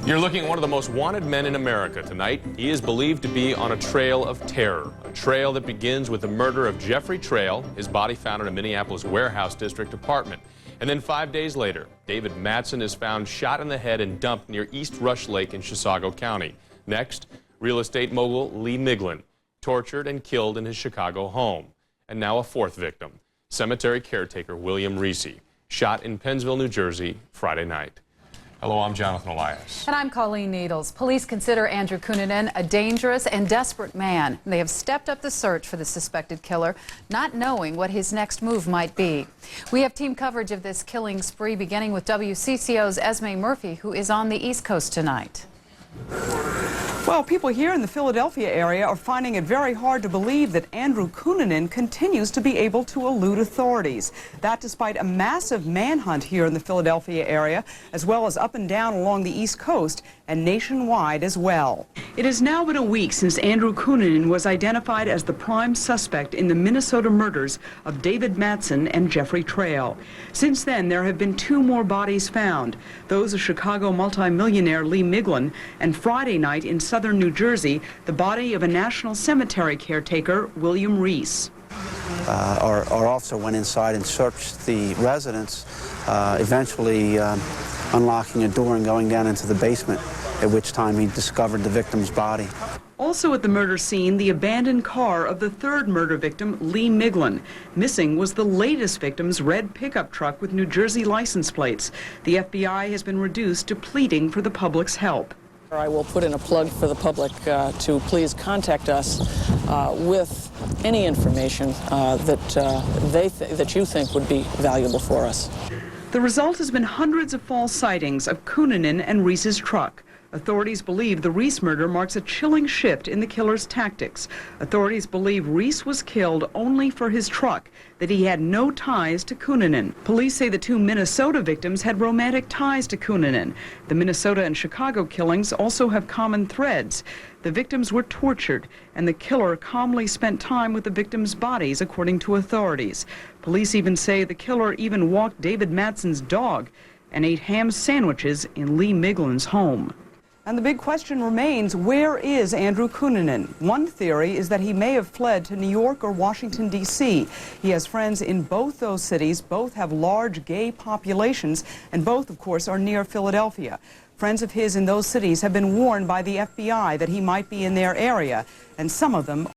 You're looking at one of the most wanted men in America tonight. He is believed to be on a trail of terror, a trail that begins with the murder of Jeffrey Trail, his body found in a Minneapolis warehouse district apartment. And then 5 days later, David Mattson is found shot in the head and dumped near East Rush Lake in Chisago County. Next, real estate mogul Lee Miglin, tortured and killed in his Chicago home. And now a fourth victim, cemetery caretaker William Reese, shot in Pennsville, New Jersey, Friday night. Hello, I'm Jonathan Elias. And I'm Colleen Needles. Police consider Andrew Cunanan a dangerous and desperate man. They have stepped up the search for the suspected killer, not knowing what his next move might be. We have team coverage of this killing spree, beginning with WCCO's Esme Murphy, who is on the East Coast tonight. Well, people here in the Philadelphia area are finding it very hard to believe that Andrew Cunanan continues to be able to elude authorities. That despite a massive manhunt here in the Philadelphia area, as well as up and down along the East Coast and nationwide as well. It has now been a week since Andrew Cunanan was identified as the prime suspect in the Minnesota murders of David Mattson and Jeffrey Trail. Since then, there have been 2 more bodies found, those of Chicago multimillionaire Lee Miglin, and Friday night in southern New Jersey, the body of a national cemetery caretaker, William Reese. Our officer went inside and searched the residence, eventually unlocking a door and going down into the basement, at which time he discovered the victim's body. Also at the murder scene, the abandoned car of the 3rd murder victim, Lee Miglin. Missing was the latest victim's red pickup truck with New Jersey license plates. The FBI has been reduced to pleading for the public's help. I will put in a plug for the public to please contact us with any information that you think would be valuable for us. The result has been hundreds of false sightings of Cunanan and Reese's truck. Authorities believe the Reese murder marks a chilling shift in the killer's tactics. Authorities believe Reese was killed only for his truck, that he had no ties to Cunanan. Police say the 2 Minnesota victims had romantic ties to Cunanan. The Minnesota and Chicago killings also have common threads. The victims were tortured, and the killer calmly spent time with the victims' bodies, according to authorities. Police even say the killer even walked David Mattson's dog and ate ham sandwiches in Lee Miglin's home. And the big question remains, where is Andrew Cunanan? One theory is that he may have fled to New York or Washington, D.C. He has friends in both those cities. Both have large gay populations, and both, of course, are near Philadelphia. Friends of his in those cities have been warned by the FBI that he might be in their area, and some of them